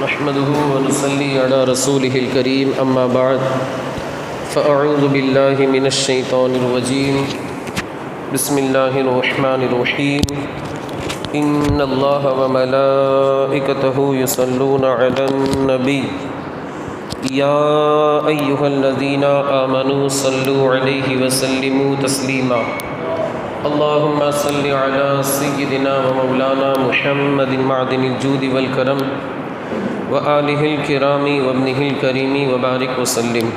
نحمده ونصلي على رسوله الكريم اما بعد فاعوذ بالله من الشيطان الرجيم بسم الله الرحمن الرحيم ان الله وملائكته يصلون على النبي يا ايها الذين آمنوا صلوا عليه وسلموا تسليما اللهم صل على سيدنا ومولانا محمد معدن الجود والكرم وآلہ الکرام وابنہ الکریم وبارک وسلم۔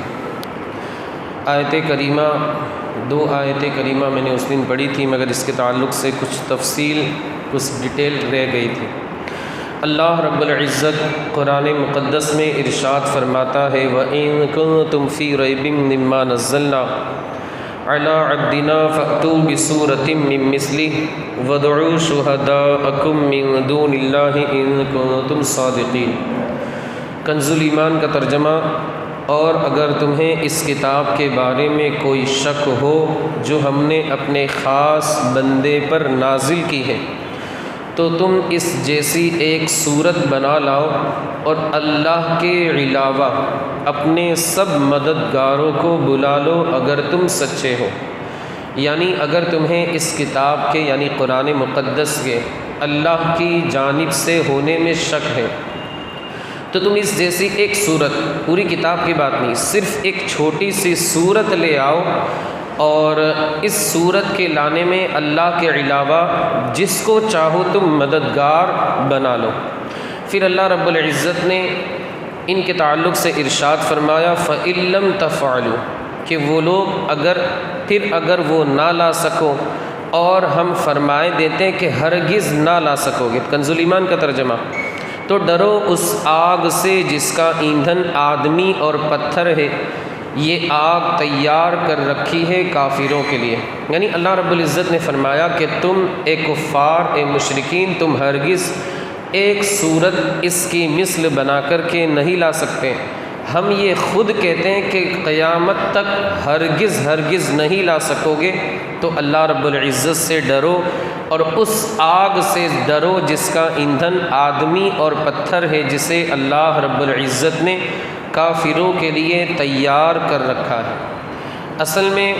آیت کریمہ، دو آیت کریمہ میں نے اس دن پڑھی تھی، مگر اس کے تعلق سے کچھ تفصیل، کچھ ڈیٹیل رہ گئی تھی۔ اللہ رب العزت قرآن مقدس میں ارشاد فرماتا ہے وَإِن كُنتُمْ فِي رَيْبٍ مِّمَّا نَزَّلْنَا عَلَىٰ عَبْدِنَا فَأْتُوا بِسُورَةٍ مِّن مِّثْلِهِ وَادْعُوا شُهَدَاءَكُم مِّن دُونِ اللَّهِ إِن كُنتُمْ صَادِقِينَ۔ کنز الایمان کا ترجمہ: اور اگر تمہیں اس کتاب کے بارے میں کوئی شک ہو جو ہم نے اپنے خاص بندے پر نازل کی ہے تو تم اس جیسی ایک صورت بنا لاؤ اور اللہ کے علاوہ اپنے سب مددگاروں کو بلا لو اگر تم سچے ہو۔ یعنی اگر تمہیں اس کتاب کے یعنی قرآن مقدس کے اللہ کی جانب سے ہونے میں شک ہے تو تم اس جیسی ایک صورت، پوری کتاب کی بات نہیں، صرف ایک چھوٹی سی صورت لے آؤ اور اس صورت کے لانے میں اللہ کے علاوہ جس کو چاہو تم مددگار بنا لو۔ پھر اللہ رب العزت نے ان کے تعلق سے ارشاد فرمایا فَإِن لَّمْ تَفْعَلُوا، کہ وہ لوگ اگر وہ نہ لا سکو اور ہم فرمائے دیتے ہیں کہ ہرگز نہ لا سکو گے، کنز الایمان کا ترجمہ، تو ڈرو اس آگ سے جس کا ایندھن آدمی اور پتھر ہے، یہ آگ تیار کر رکھی ہے کافروں کے لیے۔ یعنی اللہ رب العزت نے فرمایا کہ تم اے کفار، اے مشرکین، تم ہرگز ایک صورت اس کی مثل بنا کر کے نہیں لا سکتے۔ ہم یہ خود کہتے ہیں کہ قیامت تک ہرگز نہیں لا سکو گے، تو اللہ رب العزت سے ڈرو اور اس آگ سے ڈرو جس کا ایندھن آدمی اور پتھر ہے، جسے اللہ رب العزت نے کافروں کے لیے تیار کر رکھا ہے۔ اصل میں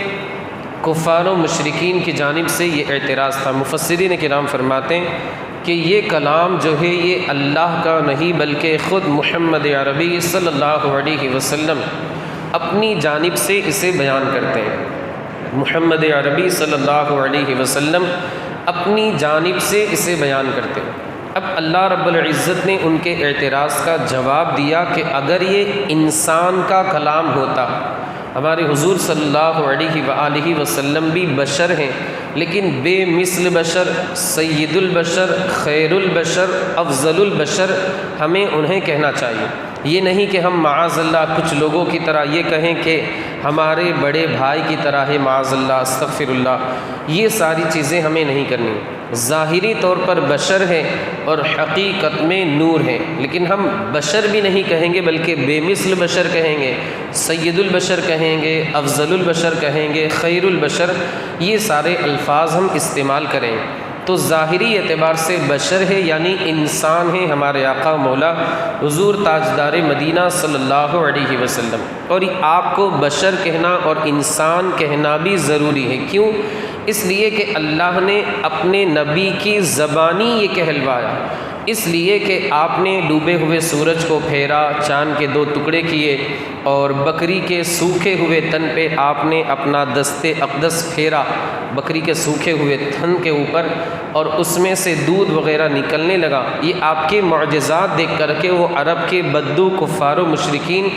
کفار و مشرکین کی جانب سے یہ اعتراض تھا۔ مفسرین کرام فرماتے ہیں کہ یہ کلام جو ہے یہ اللہ کا نہیں بلکہ خود محمد عربی صلی اللہ علیہ وسلم اپنی جانب سے اسے بیان کرتے ہیں۔ محمد عربی صلی اللہ علیہ وسلم اپنی جانب سے اسے بیان کرتے ہیں۔ اب اللہ رب العزت نے ان کے اعتراض کا جواب دیا کہ اگر یہ انسان کا کلام ہوتا، ہمارے حضور صلی اللہ علیہ وآلہ وسلم بھی بشر ہیں لیکن بے مثل بشر، سید البشر، خیر البشر، افضل البشر، ہمیں انہیں کہنا چاہیے۔ یہ نہیں کہ ہم معاذ اللہ کچھ لوگوں کی طرح یہ کہیں کہ ہمارے بڑے بھائی کی طرح ہے، معاذ اللہ، استغفر اللہ، یہ ساری چیزیں ہمیں نہیں کرنی۔ ظاہری طور پر بشر ہے اور حقیقت میں نور ہے، لیکن ہم بشر بھی نہیں کہیں گے بلکہ بے مثل بشر کہیں گے، سید البشر کہیں گے، افضل البشر کہیں گے، خیر البشر، یہ سارے الفاظ ہم استعمال کریں تو ظاہری اعتبار سے بشر ہے یعنی انسان ہے ہمارے آقا مولا حضور تاجدار مدینہ صلی اللہ علیہ وسلم۔ اور آپ کو بشر کہنا اور انسان کہنا بھی ضروری ہے۔ کیوں؟ اس لیے کہ اللہ نے اپنے نبی کی زبانی یہ کہلوایا، اس لیے کہ آپ نے ڈوبے ہوئے سورج کو پھیرا، چاند کے 2 ٹکڑے کیے اور بکری کے سوکھے ہوئے تن پہ آپ نے اپنا دست اقدس پھیرا، بکری کے سوکھے ہوئے تھن کے اوپر، اور اس میں سے دودھ وغیرہ نکلنے لگا۔ یہ آپ کے معجزات دیکھ کر کے وہ عرب کے بدو کفار و مشرکین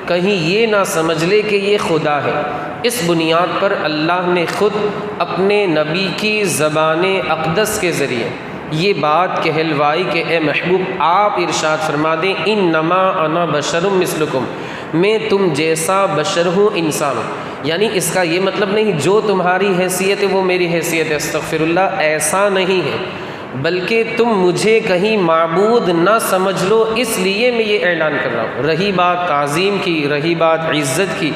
کہیں یہ نہ سمجھ لے کہ یہ خدا ہے۔ اس بنیاد پر اللہ نے خود اپنے نبی کی زبان اقدس کے ذریعے یہ بات کہلوائی کہ اے محبوب آپ ارشاد فرما دیں انما انا بشر مثلکم، میں تم جیسا بشر ہوں، انسان ہوں۔ یعنی اس کا یہ مطلب نہیں جو تمہاری حیثیت ہے وہ میری حیثیت ہے، استغفر اللہ، ایسا نہیں ہے، بلکہ تم مجھے کہیں معبود نہ سمجھ لو، اس لیے میں یہ اعلان کر رہا ہوں۔ رہی بات تعظیم کی، رہی بات عزت کی،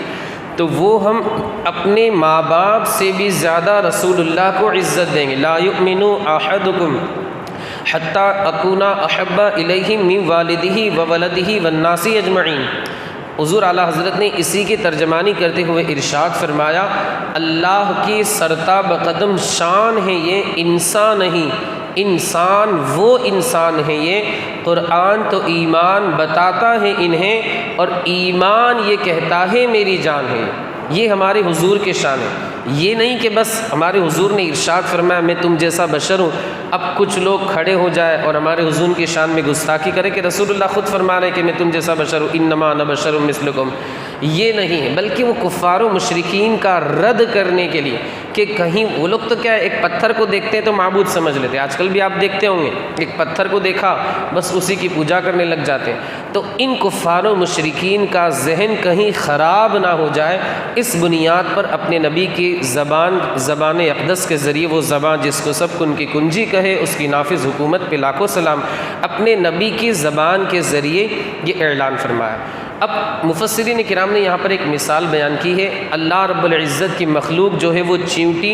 تو وہ ہم اپنے ماں باپ سے بھی زیادہ رسول اللہ کو عزت دیں گے۔ لا یؤمن احدکم حتی اکون احب الیہ من والدہ وولدہ والناس اجمعین۔ حضور اعلیٰ حضرت نے اسی کی ترجمانی کرتے ہوئے ارشاد فرمایا، اللہ کی سرتاب قدم شان ہے یہ انسان نہیں، انسان وہ انسان ہے یہ۔ قرآن تو ایمان بتاتا ہے انہیں، اور ایمان یہ کہتا ہے میری جان ہے۔ یہ ہمارے حضور کے شان ہے۔ یہ نہیں کہ بس ہمارے حضور نے ارشاد فرمایا میں تم جیسا بشر ہوں، اب کچھ لوگ کھڑے ہو جائے اور ہمارے حضور کی شان میں گستاخی کرے کہ رسول اللہ خود فرما رہے کہ میں تم جیسا بشر ہوں، انما انا بشر مثلکم۔ یہ نہیں ہے، بلکہ وہ کفار و مشرکین کا رد کرنے کے لیے کہ کہیں وہ لوگ تو کیا ہے، ایک پتھر کو دیکھتے ہیں تو معبود سمجھ لیتے ہیں۔ آج کل بھی آپ دیکھتے ہوں گے، ایک پتھر کو دیکھا بس اسی کی پوجا کرنے لگ جاتے ہیں۔ تو ان کفار و مشرکین کا ذہن کہیں خراب نہ ہو جائے، اس بنیاد پر اپنے نبی کی زبان اقدس کے ذریعے، وہ زبان جس کو سب کن کی کنجی کہے، اس کی نافذ حکومت پہ لاکھوں سلام، اپنے نبی کی زبان کے ذریعے یہ اعلان فرمایا۔ اب مفسرین کرام نے یہاں پر ایک مثال بیان کی ہے۔ اللہ رب العزت کی مخلوق جو ہے وہ چیونٹی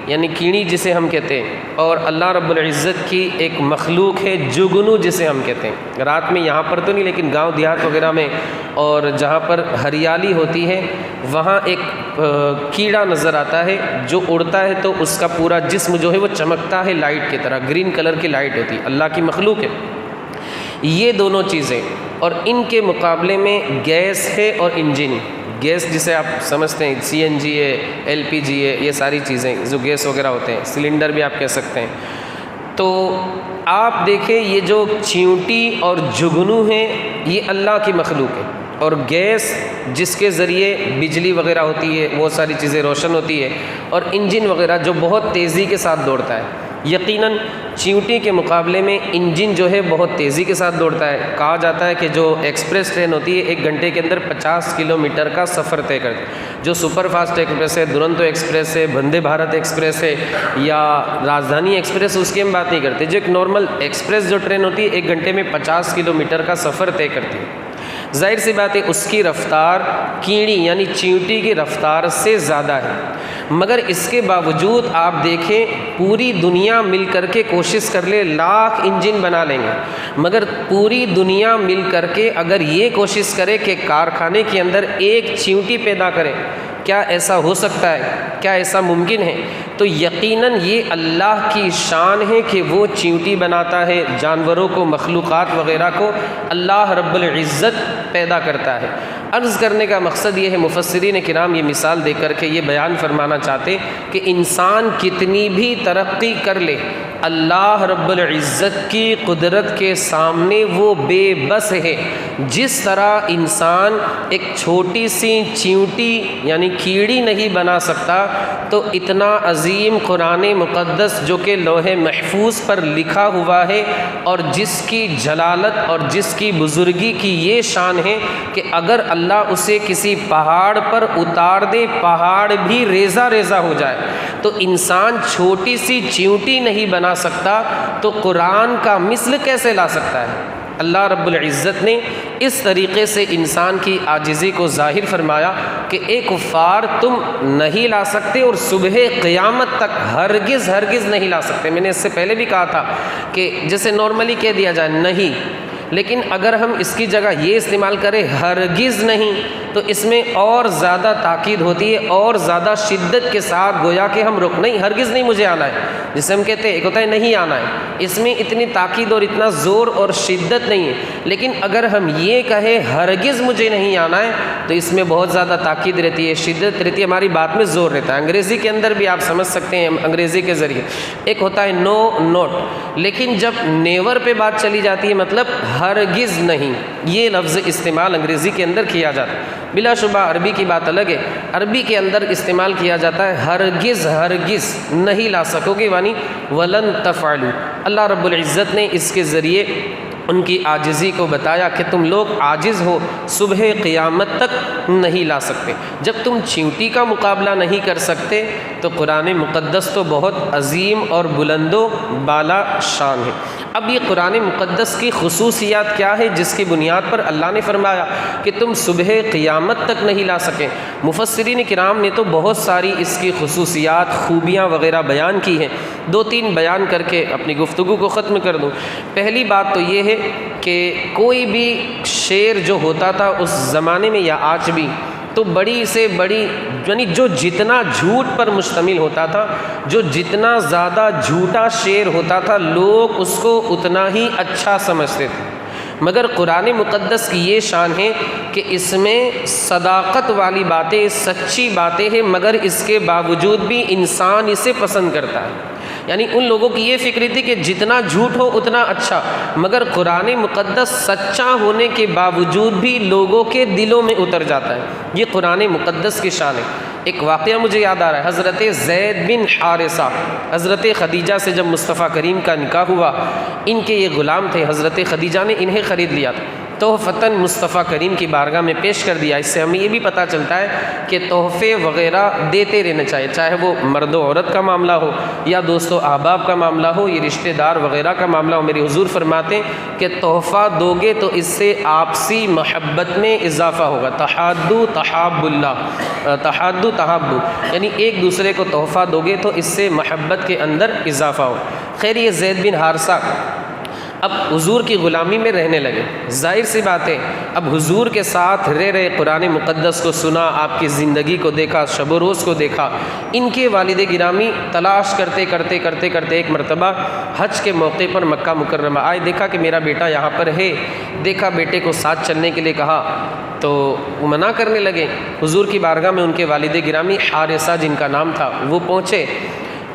یعنی کیڑی جسے ہم کہتے ہیں، اور اللہ رب العزت کی ایک مخلوق ہے جگنو جسے ہم کہتے ہیں۔ رات میں یہاں پر تو نہیں، لیکن گاؤں دیہات وغیرہ میں اور جہاں پر ہریالی ہوتی ہے وہاں ایک کیڑا نظر آتا ہے جو اڑتا ہے تو اس کا پورا جسم جو ہے وہ چمکتا ہے لائٹ کی طرح، گرین کلر کی لائٹ ہوتی ہے، اللہ کی مخلوق ہے۔ یہ دونوں چیزیں، اور ان کے مقابلے میں گیس ہے اور انجن۔ گیس جسے آپ سمجھتے ہیں CNG ہے، LPG ہے، یہ ساری چیزیں جو گیس وغیرہ ہوتے ہیں، سلنڈر بھی آپ کہہ سکتے ہیں۔ تو آپ دیکھیں یہ جو چیونٹی اور جگنو ہیں یہ اللہ کی مخلوق ہے، اور گیس جس کے ذریعے بجلی وغیرہ ہوتی ہے، وہ ساری چیزیں روشن ہوتی ہے، اور انجن وغیرہ جو بہت تیزی کے ساتھ دوڑتا ہے۔ یقیناً چیونٹی کے مقابلے میں انجن جو ہے بہت تیزی کے ساتھ دوڑتا ہے۔ کہا جاتا ہے کہ جو ایکسپریس ٹرین ہوتی ہے 1 گھنٹے کے اندر 50 کلومیٹر کا سفر طے کرتی ہے۔ جو سپر فاسٹ ایکسپریس ہے، دورنتو ایکسپریس ہے، وندے بھارت ایکسپریس ہے یا راجدھانی ایکسپریس، اس کی ہم بات نہیں کرتے۔ جو ایک نارمل ایکسپریس جو ٹرین ہوتی ہے 1 گھنٹے میں 50 کلومیٹر کا سفر طے کرتی ہے۔ ظاہر سی بات ہے اس کی رفتار کیڑی یعنی چیونٹی کی رفتار سے زیادہ ہے، مگر اس کے باوجود آپ دیکھیں پوری دنیا مل کر کے کوشش کر لے، لاکھ انجن بنا لیں گے، مگر پوری دنیا مل کر کے اگر یہ کوشش کرے کہ کارخانے کے اندر ایک چیونٹی پیدا کرے، کیا ایسا ہو سکتا ہے؟ کیا ایسا ممکن ہے؟ تو یقیناً یہ اللہ کی شان ہے کہ وہ چیونٹی بناتا ہے، جانوروں کو، مخلوقات وغیرہ کو اللہ رب العزت پیدا کرتا ہے۔ عرض کرنے کا مقصد یہ ہے، مفسرین کرام یہ مثال دے کر کے یہ بیان فرمانا چاہتے کہ انسان کتنی بھی ترقی کر لے، اللہ رب العزت کی قدرت کے سامنے وہ بے بس ہے۔ جس طرح انسان ایک چھوٹی سی چیونٹی یعنی کیڑی نہیں بنا سکتا، تو اتنا عظیم قرآن مقدس جو کہ لوح محفوظ پر لکھا ہوا ہے، اور جس کی جلالت اور جس کی بزرگی کی یہ شان ہے کہ اگر اللہ اسے کسی پہاڑ پر اتار دے، پہاڑ بھی ریزہ ریزہ ہو جائے، تو انسان چھوٹی سی چیونٹی نہیں بنا سکتا، تو قرآن کا مثل کیسے لا سکتا ہے؟ اللہ رب العزت نے اس طریقے سے انسان کی عاجزی کو ظاہر فرمایا کہ اے کفار تم نہیں لا سکتے، اور صبح قیامت تک ہرگز ہرگز نہیں لا سکتے۔ میں نے اس سے پہلے بھی کہا تھا کہ جیسے نارملی کہہ دیا جائے نہیں، لیکن اگر ہم اس کی جگہ یہ استعمال کریں ہرگز نہیں، تو اس میں اور زیادہ تاکید ہوتی ہے، اور زیادہ شدت کے ساتھ گویا کہ ہم نہیں، ہرگز نہیں مجھے آنا ہے، جسے ہم کہتے ہیں ایک ہوتا ہے نہیں آنا ہے، اس میں اتنی تاکید اور اتنا زور اور شدت نہیں ہے۔ لیکن اگر ہم یہ کہیں ہرگز مجھے نہیں آنا ہے، تو اس میں بہت زیادہ تاکید رہتی ہے، شدت رہتی ہے، ہماری بات میں زور رہتا ہے۔ انگریزی کے اندر بھی آپ سمجھ سکتے ہیں، انگریزی کے ذریعے ایک ہوتا ہے نو نوٹ، لیکن جب نیور پہ بات چلی جاتی ہے مطلب ہرگز نہیں، یہ لفظ استعمال انگریزی کے اندر کیا جاتا ہے۔ بلا شبہ عربی کی بات الگ ہے، عربی کے اندر استعمال کیا جاتا ہے ہرگز ہرگز نہیں لا سکو گے، یعنی ولن تفعلوا۔ اللہ رب العزت نے اس کے ذریعے ان کی عاجزی کو بتایا کہ تم لوگ عاجز ہو، صبح قیامت تک نہیں لا سکتے۔ جب تم چیونٹی کا مقابلہ نہیں کر سکتے تو قرآن مقدس تو بہت عظیم اور بلند و بالا شان ہے۔ اب یہ قرآن مقدس کی خصوصیات کیا ہے جس کی بنیاد پر اللہ نے فرمایا کہ تم صبح قیامت تک نہیں لا سکیں؟ مفسرین کرام نے تو بہت ساری اس کی خصوصیات، خوبیاں وغیرہ بیان کی ہیں، 2-3 بیان کر کے اپنی گفتگو کو ختم کر دوں۔ پہلی بات تو یہ ہے کہ کوئی بھی شعر جو ہوتا تھا اس زمانے میں یا آج بھی، تو بڑی سے بڑی یعنی جو جتنا جھوٹ پر مشتمل ہوتا تھا، جو جتنا زیادہ جھوٹا شعر ہوتا تھا، لوگ اس کو اتنا ہی اچھا سمجھتے تھے۔ مگر قرآن مقدس کی یہ شان ہے کہ اس میں صداقت والی باتیں، سچی باتیں ہیں، مگر اس کے باوجود بھی انسان اسے پسند کرتا ہے۔ یعنی ان لوگوں کی یہ فکر تھی کہ جتنا جھوٹ ہو اتنا اچھا، مگر قرآن مقدس سچا ہونے کے باوجود بھی لوگوں کے دلوں میں اتر جاتا ہے۔ یہ قرآن مقدس کی شان ہے۔ ایک واقعہ مجھے یاد آ رہا ہے، حضرت زید بن حارثہ، حضرت خدیجہ سے جب مصطفیٰ کریم کا نکاح ہوا، ان کے یہ غلام تھے، حضرت خدیجہ نے انہیں خرید لیا تھا، تحفتاً مصطفیٰ کریم کی بارگاہ میں پیش کر دیا۔ اس سے ہمیں یہ بھی پتہ چلتا ہے کہ تحفے وغیرہ دیتے رہنا چاہیے، چاہے وہ مرد و عورت کا معاملہ ہو یا دوست و احباب کا معاملہ ہو، یہ رشتہ دار وغیرہ کا معاملہ ہو۔ میرے حضور فرماتے ہیں کہ تحفہ دو گے تو اس سے آپسی محبت میں اضافہ ہوگا۔ تحادو تحاب اللہ، تحادو تحابو، یعنی ایک دوسرے کو تحفہ دو گے تو اس سے محبت کے اندر اضافہ ہو۔ خیر، یہ زید بن حارثہ اب حضور کی غلامی میں رہنے لگے۔ ظاہر سی بات ہے، اب حضور کے ساتھ رہ رہے، قرآن مقدس کو سنا، آپ کی زندگی کو دیکھا، شب و روز کو دیکھا۔ ان کے والد گرامی تلاش کرتے کرتے کرتے کرتے ایک مرتبہ حج کے موقع پر مکہ مکرمہ آئے، دیکھا کہ میرا بیٹا یہاں پر ہے، دیکھا بیٹے کو ساتھ چلنے کے لیے کہا تو وہ منع کرنے لگے۔ حضور کی بارگاہ میں ان کے والد گرامی حارثہ جن کا نام تھا وہ پہنچے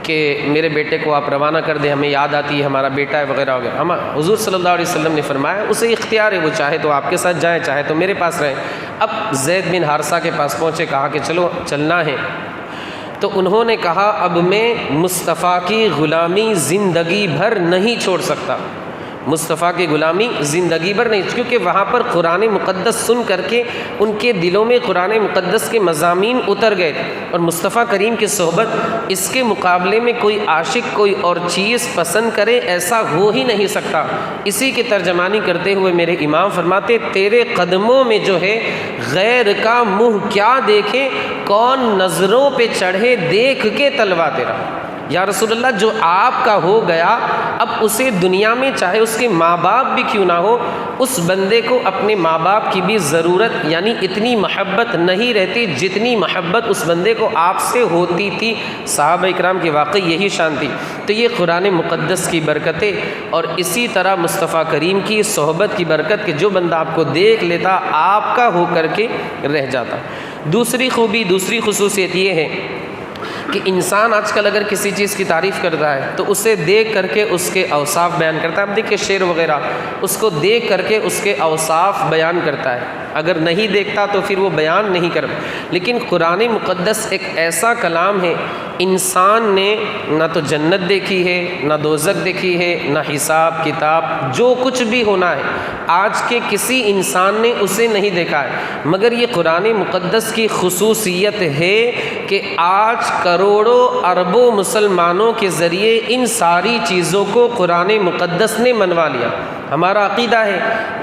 کہ میرے بیٹے کو آپ روانہ کر دیں، ہمیں یاد آتی ہے ہمارا بیٹا ہے وغیرہ وغیرہ۔ ہم حضور صلی اللہ علیہ وسلم نے فرمایا اسے اختیار ہے، وہ چاہے تو آپ کے ساتھ جائیں، چاہے تو میرے پاس رہیں۔ اب زید بن حارثہ کے پاس پہنچے، کہا کہ چلو چلنا ہے، تو انہوں نے کہا اب میں مصطفیٰ کی غلامی زندگی بھر نہیں چھوڑ سکتا، مصطفیٰ کی غلامی زندگی بھر نہیں، کیونکہ وہاں پر قرآن مقدس سن کر کے ان کے دلوں میں قرآن مقدس کے مضامین اتر گئے، اور مصطفیٰ کریم کی صحبت اس کے مقابلے میں کوئی عاشق کوئی اور چیز پسند کرے ایسا ہو ہی نہیں سکتا۔ اسی کی ترجمانی کرتے ہوئے میرے امام فرماتے تیرے قدموں میں جو ہے غیر کا منہ کیا دیکھے، کون نظروں پہ چڑھے دیکھ کے تلوا تیرا۔ یا رسول اللہ، جو آپ کا ہو گیا اب اسے دنیا میں چاہے اس کے ماں باپ بھی کیوں نہ ہو، اس بندے کو اپنے ماں باپ کی بھی ضرورت، یعنی اتنی محبت نہیں رہتی جتنی محبت اس بندے کو آپ سے ہوتی تھی۔ صحابہ اکرام کی واقعی یہی شان تھی۔ تو یہ قرآن مقدس کی برکتیں، اور اسی طرح مصطفیٰ کریم کی صحبت کی برکت کہ جو بندہ آپ کو دیکھ لیتا آپ کا ہو کر کے رہ جاتا۔ دوسری خوبی، دوسری خصوصیت یہ ہے کہ انسان آج کل اگر کسی چیز کی تعریف کرتا ہے تو اسے دیکھ کر کے اس کے اوصاف بیان کرتا ہے۔ اب دیکھیں شعر وغیرہ، اس کو دیکھ کر کے اس کے اوصاف بیان کرتا ہے، اگر نہیں دیکھتا تو پھر وہ بیان نہیں کرتا۔ لیکن قرآن مقدس ایک ایسا کلام ہے، انسان نے نہ تو جنت دیکھی ہے، نہ دوزخ دیکھی ہے، نہ حساب کتاب، جو کچھ بھی ہونا ہے آج کے کسی انسان نے اسے نہیں دیکھا ہے، مگر یہ قرآن مقدس کی خصوصیت ہے کہ آج کروڑوں اربوں مسلمانوں کے ذریعے ان ساری چیزوں کو قرآن مقدس نے منوا لیا۔ ہمارا عقیدہ ہے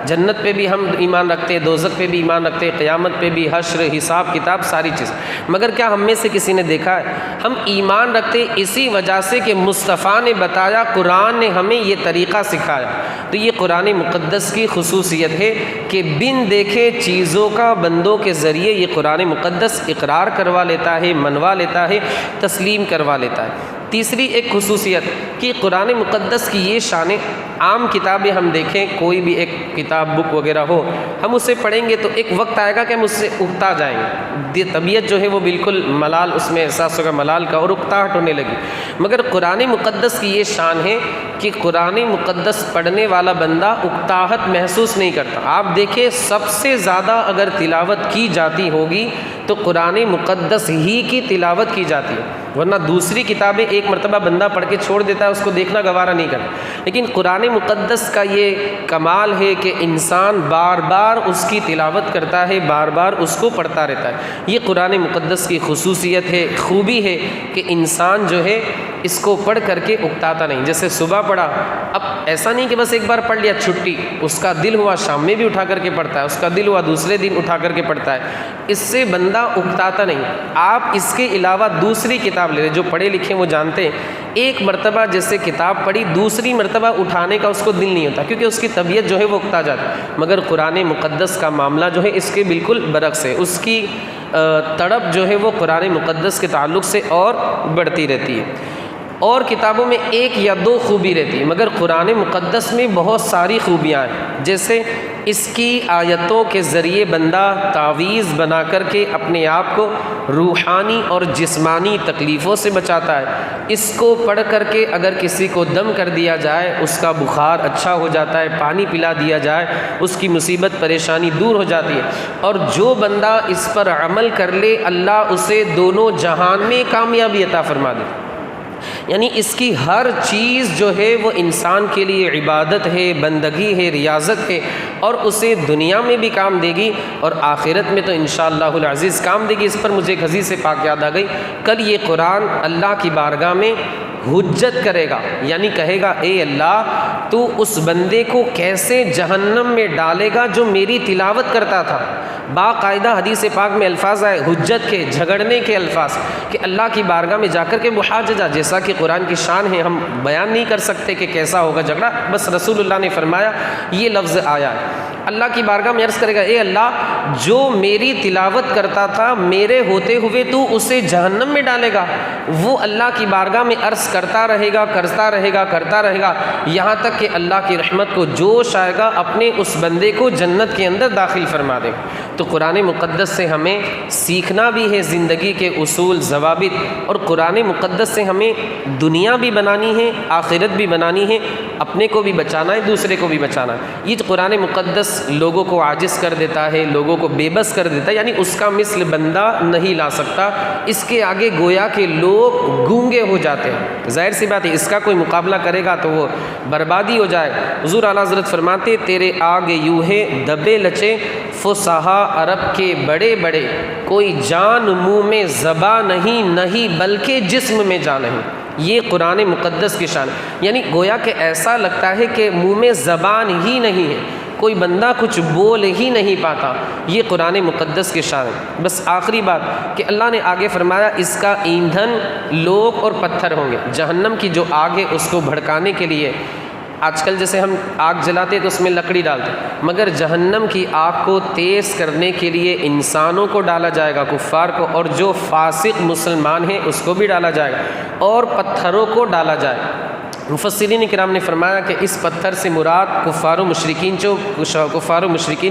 جنت پہ بھی ہم ایمان رکھتے ہیں، دوزخ پہ بھی ایمان رکھتے ہیں، قیامت پہ بھی، حشر، حساب کتاب، ساری چیز، مگر کیا ہم میں سے کسی نے دیکھا ہے؟ ہم ایمان رکھتے اسی وجہ سے کہ مصطفیٰ نے بتایا، قرآن نے ہمیں یہ طریقہ سکھایا۔ تو یہ قرآن مقدس کی خصوصیت ہے کہ بن دیکھے چیزوں کا بندوں کے ذریعے یہ قرآن مقدس اقرار کروا لیتا ہے، منوا لیتا ہے، تسلیم کروا لیتا ہے۔ تیسری ایک خصوصیت کہ قرآن مقدس کی یہ شان ہے، عام کتابیں ہم دیکھیں، کوئی بھی ایک کتاب بک وغیرہ ہو، ہم اسے پڑھیں گے تو ایک وقت آئے گا کہ ہم اس سے اکتا جائیں گے، طبیعت جو ہے وہ بالکل ملال، اس میں احساس ہوگا ملال کا اور اکتاہٹ ہونے لگی۔ مگر قرآن مقدس کی یہ شان ہے کہ قرآن مقدس پڑھنے والا بندہ اکتاہٹ محسوس نہیں کرتا۔ آپ دیکھیں سب سے زیادہ اگر تلاوت کی جاتی ہوگی تو قرآن مقدس ہی کی تلاوت کی جاتی ہے، ورنہ دوسری کتابیں ایک مرتبہ بندہ پڑھ کے چھوڑ دیتا ہے، اس کو دیکھنا گوارا نہیں کرتا۔ لیکن قرآن مقدس کا یہ کمال ہے کہ انسان بار بار اس کی تلاوت کرتا ہے، بار بار اس کو پڑھتا رہتا ہے۔ یہ قرآن مقدس کی خصوصیت ہے، خوبی ہے کہ انسان جو ہے اس کو پڑھ کر کے اکتاتا نہیں۔ جیسے صبح پڑھا، اب ایسا نہیں کہ بس ایک بار پڑھ لیا چھٹی، اس کا دل ہوا شام میں بھی اٹھا کر کے پڑھتا ہے، اس کا دل ہوا دوسرے دن اٹھا کر کے پڑھتا ہے، اس سے بندہ اکتاتا نہیں۔ آپ اس کے علاوہ دوسری کتاب لے لیں، جو پڑھے لکھے وہ جانتے ہیں، ایک مرتبہ جیسے کتاب پڑھی، دوسری مرتبہ اٹھانے کا اس کو دل نہیں ہوتا، کیونکہ اس کی طبیعت جو ہے وہ اکتا جاتی ہے۔ مگر قرآن مقدس کا معاملہ جو ہے اس کے بالکل برعکس ہے، اس کی تڑپ جو ہے وہ قرآن مقدس کے تعلق سے اور بڑھتی رہتی ہے۔ اور کتابوں میں ایک یا دو خوبی رہتی ہے، مگر قرآن مقدس میں بہت ساری خوبیاں ہیں۔ جیسے اس کی آیتوں کے ذریعے بندہ تعویذ بنا کر کے اپنے آپ کو روحانی اور جسمانی تکلیفوں سے بچاتا ہے۔ اس کو پڑھ کر کے اگر کسی کو دم کر دیا جائے، اس کا بخار اچھا ہو جاتا ہے، پانی پلا دیا جائے، اس کی مصیبت پریشانی دور ہو جاتی ہے۔ اور جو بندہ اس پر عمل کر لے، اللہ اسے دونوں جہان میں کامیابی عطا فرما دے۔ یعنی اس کی ہر چیز جو ہے وہ انسان کے لیے عبادت ہے، بندگی ہے، ریاضت ہے، اور اسے دنیا میں بھی کام دے گی اور آخرت میں تو انشاءاللہ العزیز کام دے گی۔ اس پر مجھے ایک حدیث سے پاک یاد آ گئی، کل یہ قرآن اللہ کی بارگاہ میں حجت کرے گا، یعنی کہے گا اے اللہ تو اس بندے کو کیسے جہنم میں ڈالے گا جو میری تلاوت کرتا تھا۔ باقاعدہ حدیث پاک میں الفاظ آئے حجت کے، جھگڑنے کے الفاظ، کہ اللہ کی بارگاہ میں جا کر کے محاججہ، جیسا کہ قرآن کی شان ہے، ہم بیان نہیں کر سکتے کہ کیسا ہوگا جھگڑا، بس رسول اللہ نے فرمایا یہ لفظ آیا ہے۔ اللہ کی بارگاہ میں عرض کرے گا اے اللہ جو میری تلاوت کرتا تھا میرے ہوتے ہوئے تو اسے جہنم میں ڈالے گا۔ وہ اللہ کی بارگاہ میں عرض کرتا رہے گا، کرتا رہے گا، کرتا رہے گا، یہاں تک کہ اللہ کی رحمت کو جوش آئے گا، اپنے اس بندے کو جنت کے اندر داخل فرما دے گا۔ تو قرآن مقدس سے ہمیں سیکھنا بھی ہے زندگی کے اصول، ضوابط، اور قرآن مقدس سے ہمیں دنیا بھی بنانی ہے، آخرت بھی بنانی ہے، اپنے کو بھی بچانا ہے، دوسرے کو بھی بچانا ہے۔ یہ قرآن مقدس لوگوں کو عاجز کر دیتا ہے، لوگوں کو بے بس کر دیتا ہے، یعنی اس کا مثل بندہ نہیں لا سکتا، اس کے آگے گویا کہ لوگ گونگے ہو جاتے ہیں۔ ظاہر سی بات ہے اس کا کوئی مقابلہ کرے گا تو وہ بربادی ہو جائے۔ حضور اعلیٰ حضرت فرماتے تیرے آگے یوں ہے دبے لچے فصحا عرب کے بڑے بڑے، کوئی جان منہ میں زباں نہیں بلکہ جسم میں جان نہیں۔ یہ قرآن مقدس کی شان، یعنی گویا کہ ایسا لگتا ہے کہ منہ میں زبان ہی نہیں ہے، کوئی بندہ کچھ بول ہی نہیں پاتا۔ یہ قرآن مقدس کی شان ہے۔ بس آخری بات کہ اللہ نے آگے فرمایا اس کا ایندھن لوگ اور پتھر ہوں گے۔ جہنم کی جو آگ ہے اس کو بھڑکانے کے لیے آج کل جیسے ہم آگ جلاتے تو اس میں لکڑی ڈالتے، مگر جہنم کی آگ کو تیز کرنے کے لیے انسانوں کو ڈالا جائے گا، کفار کو، اور جو فاسق مسلمان ہیں اس کو بھی ڈالا جائے گا، اور پتھروں کو ڈالا جائے گا۔ مفسرین کرام نے فرمایا کہ اس پتھر سے مراد کفار و مشرکین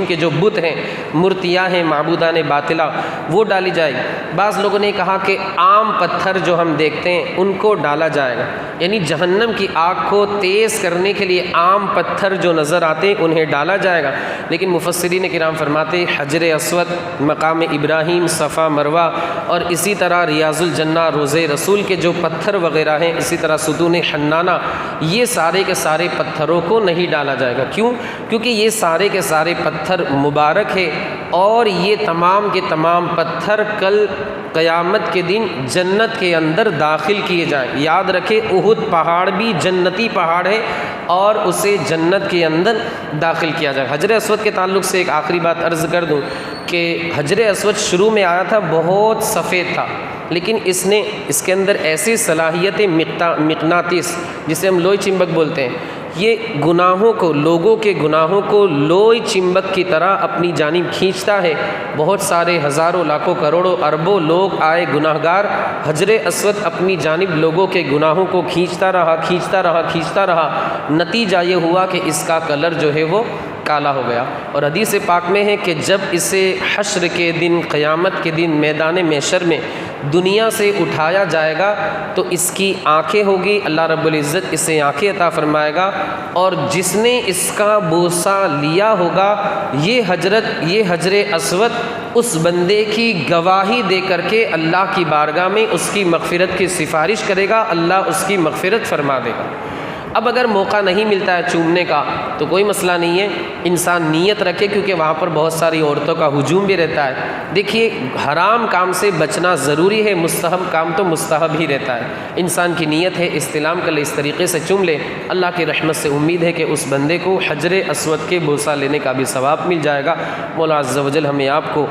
کے جو بت ہیں، مورتیاں ہیں، معبودان باطلہ، وہ ڈالی جائے گی۔ بعض لوگوں نے کہا کہ عام پتھر جو ہم دیکھتے ہیں ان کو ڈالا جائے گا، یعنی جہنم کی آگ کو تیز کرنے کے لیے عام پتھر جو نظر آتے ہیں انہیں ڈالا جائے گا۔ لیکن مفسرین کرام فرماتے حجر اسود، مقام ابراہیم، صفا مروہ، اور اسی طرح ریاض الجنہ، روضہ رسول کے جو پتھر وغیرہ ہیں، اسی طرح ستون حنانہ، یہ سارے کے سارے پتھروں کو نہیں ڈالا جائے گا۔ کیوں؟ کیونکہ یہ سارے کے سارے پتھر مبارک ہے، اور یہ تمام کے تمام پتھر کل قیامت کے دن جنت کے اندر داخل کیے جائیں۔ یاد رکھے احد پہاڑ بھی جنتی پہاڑ ہے اور اسے جنت کے اندر داخل کیا جائے۔ حجر اسود کے تعلق سے ایک آخری بات عرض کر دوں کہ حجر اسود شروع میں آیا تھا بہت سفید تھا، لیکن اس کے اندر ایسی صلاحیتیں مقناطیس، جسے ہم لوئی چمبک بولتے ہیں، یہ گناہوں کو، لوگوں کے گناہوں کو لوئی چمبک کی طرح اپنی جانب کھینچتا ہے۔ بہت سارے ہزاروں، لاکھوں، کروڑوں، اربوں لوگ آئے گناہگار، حجر اسود اپنی جانب لوگوں کے گناہوں کو کھینچتا رہا، نتیجہ یہ ہوا کہ اس کا کلر جو ہے وہ کالا ہو گیا۔ اور حدیث پاک میں ہے کہ جب اسے حشر کے دن، قیامت کے دن میدان محشر میں دنیا سے اٹھایا جائے گا تو اس کی آنکھیں ہوگی، اللہ رب العزت اسے آنکھیں عطا فرمائے گا، اور جس نے اس کا بوسہ لیا ہوگا یہ حجر اسود اس بندے کی گواہی دے کر کے اللہ کی بارگاہ میں اس کی مغفرت کی سفارش کرے گا، اللہ اس کی مغفرت فرما دے گا۔ اب اگر موقع نہیں ملتا ہے چومنے کا تو کوئی مسئلہ نہیں ہے، انسان نیت رکھے، کیونکہ وہاں پر بہت ساری عورتوں کا ہجوم بھی رہتا ہے۔ دیکھیے حرام کام سے بچنا ضروری ہے، مستحب کام تو مستحب ہی رہتا ہے۔ انسان کی نیت ہے استلام کر لے، اس طریقے سے چوم لے، اللہ کی رحمت سے امید ہے کہ اس بندے کو حجر اسود کے بوسہ لینے کا بھی ثواب مل جائے گا۔ مولا عز و جل ہمیں آپ کو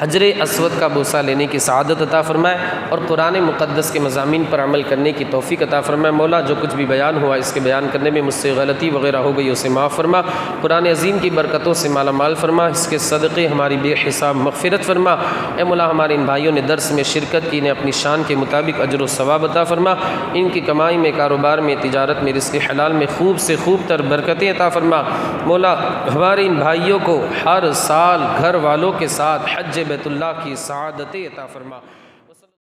حجر اسود کا بوسہ لینے کی سعادت عطا فرمائے اور قرآن مقدس کے مضامین پر عمل کرنے کی توفیق عطا فرمائے۔ مولا جو کچھ بھی بیان ہوا اس کے بیان کرنے میں مجھ سے غلطی وغیرہ ہو گئی اسے معاف فرما، قرآن عظیم کی برکتوں سے مالا مال فرما، اس کے صدقے ہماری بے حساب مغفرت فرما۔ اے مولا ہمارے ان بھائیوں نے درس میں شرکت کی، انہیں اپنی شان کے مطابق اجر و ثواب عطا فرما، ان کی کمائی میں، کاروبار میں، تجارت میں، رزق حلال میں خوب سے خوب تر برکتیں عطا فرما۔ مولا ہمارے ان بھائیوں کو ہر سال گھر والوں کے ساتھ حج بیت اللہ کی سعادت عطا فرما۔